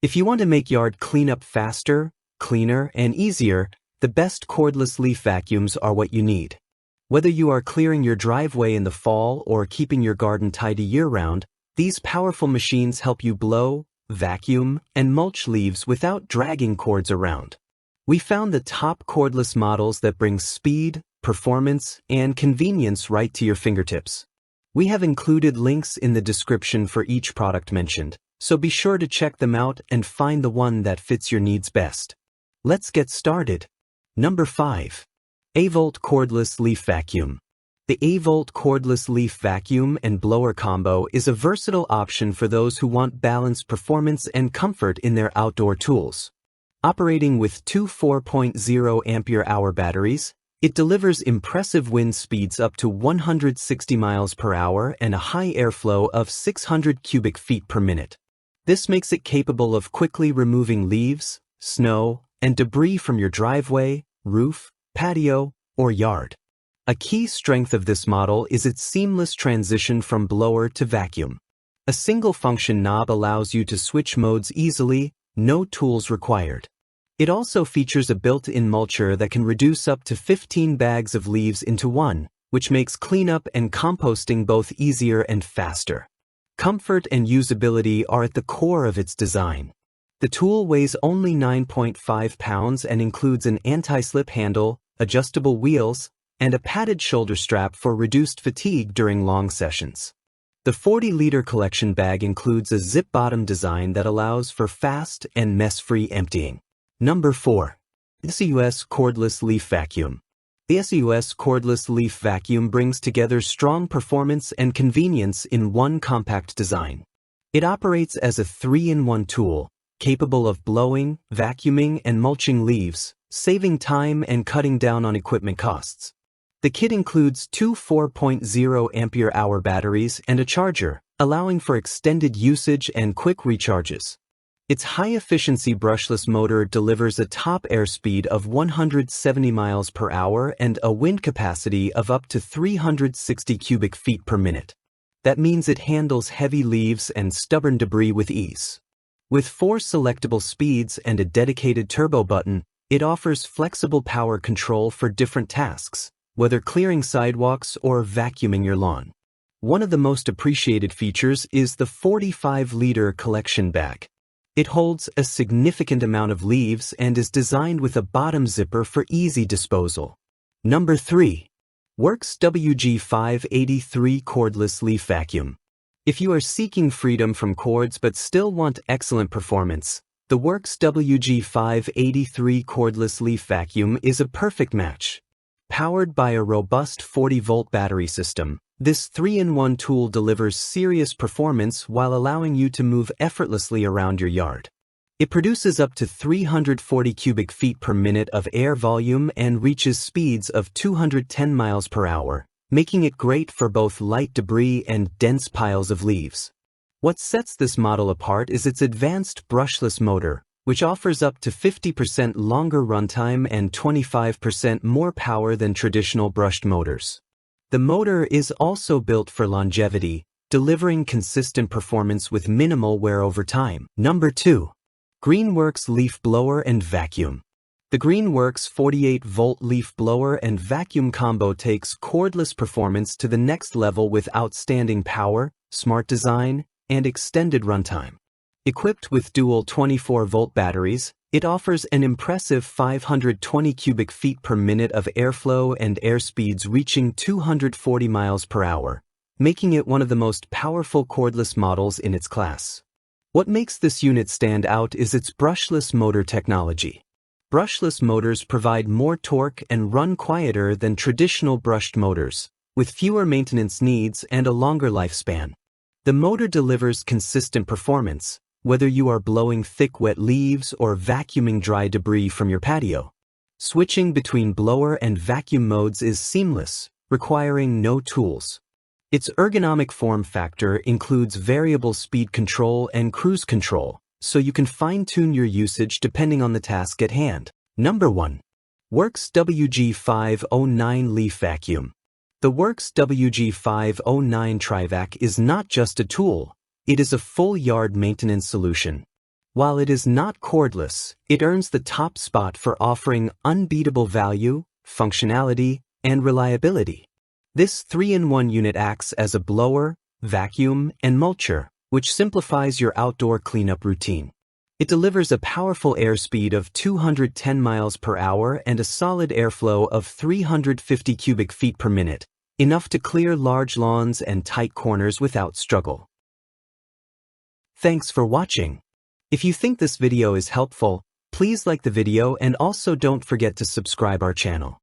If you want to make yard cleanup faster, cleaner, and easier, the best cordless leaf vacuums are what you need. Whether you are clearing your driveway in the fall or keeping your garden tidy year-round, these powerful machines help you blow, vacuum, and mulch leaves without dragging cords around. We found the top cordless models that bring speed, performance, and convenience right to your fingertips. We have included links in the description for each product mentioned, so be sure to check them out and find the one that fits your needs best. Let's get started. Number 5. A-Volt Cordless Leaf Vacuum. The A-Volt Cordless Leaf Vacuum and Blower combo is a versatile option for those who want balanced performance and comfort in their outdoor tools. Operating with two 4.0 ampere-hour batteries, it delivers impressive wind speeds up to 160 miles per hour and a high airflow of 600 cubic feet per minute. This makes it capable of quickly removing leaves, snow, and debris from your driveway, roof, patio, or yard. A key strength of this model is its seamless transition from blower to vacuum. A single-function knob allows you to switch modes easily, no tools required. It also features a built-in mulcher that can reduce up to 15 bags of leaves into one, which makes cleanup and composting both easier and faster. Comfort and usability are at the core of its design. The tool weighs only 9.5 pounds and includes an anti-slip handle, adjustable wheels, and a padded shoulder strap for reduced fatigue during long sessions. The 40-liter collection bag includes a zip-bottom design that allows for fast and mess-free emptying. Number 4. SEUS Cordless Leaf Vacuum. The SEUS Cordless Leaf Vacuum brings together strong performance and convenience in one compact design. It operates as a 3-in-1 tool, capable of blowing, vacuuming, and mulching leaves, saving time and cutting down on equipment costs. The kit includes two 4.0 ampere-hour batteries and a charger, allowing for extended usage and quick recharges. Its high-efficiency brushless motor delivers a top airspeed of 170 miles per hour and a wind capacity of up to 360 cubic feet per minute. That means it handles heavy leaves and stubborn debris with ease. With 4 selectable speeds and a dedicated turbo button, it offers flexible power control for different tasks, whether clearing sidewalks or vacuuming your lawn. One of the most appreciated features is the 45-liter collection bag. It holds a significant amount of leaves and is designed with a bottom zipper for easy disposal. Number 3. Works WG583 Cordless Leaf Vacuum. If you are seeking freedom from cords but still want excellent performance, the Works WG583 Cordless Leaf Vacuum is a perfect match. Powered by a robust 40-volt battery system, this 3-in-1 tool delivers serious performance while allowing you to move effortlessly around your yard. It produces up to 340 cubic feet per minute of air volume and reaches speeds of 210 miles per hour, making it great for both light debris and dense piles of leaves. What sets this model apart is its advanced brushless motor, which offers up to 50% longer runtime and 25% more power than traditional brushed motors. The motor is also built for longevity, delivering consistent performance with minimal wear over time. Number 2. Greenworks Leaf Blower and Vacuum. The Greenworks 48-volt leaf blower and vacuum combo takes cordless performance to the next level with outstanding power, smart design, and extended runtime. Equipped with dual 24-volt batteries, it offers an impressive 520 cubic feet per minute of airflow and air speeds reaching 240 miles per hour, making it one of the most powerful cordless models in its class. What makes this unit stand out is its brushless motor technology. Brushless motors provide more torque and run quieter than traditional brushed motors, with fewer maintenance needs and a longer lifespan. The motor delivers consistent performance, whether you are blowing thick wet leaves or vacuuming dry debris from your patio. Switching between blower and vacuum modes is seamless, requiring no tools. Its ergonomic form factor includes variable speed control and cruise control, so you can fine-tune your usage depending on the task at hand. Number 1. Works WG509 Leaf Vacuum. The Works WG509 Trivac is not just a tool, it is a full yard maintenance solution. While it is not cordless, it earns the top spot for offering unbeatable value, functionality, and reliability. This 3-in-1 unit acts as a blower, vacuum, and mulcher, which simplifies your outdoor cleanup routine. It delivers a powerful airspeed of 210 miles per hour and a solid airflow of 350 cubic feet per minute, enough to clear large lawns and tight corners without struggle. Thanks for watching. If you think this video is helpful, please like the video and also don't forget to subscribe our channel.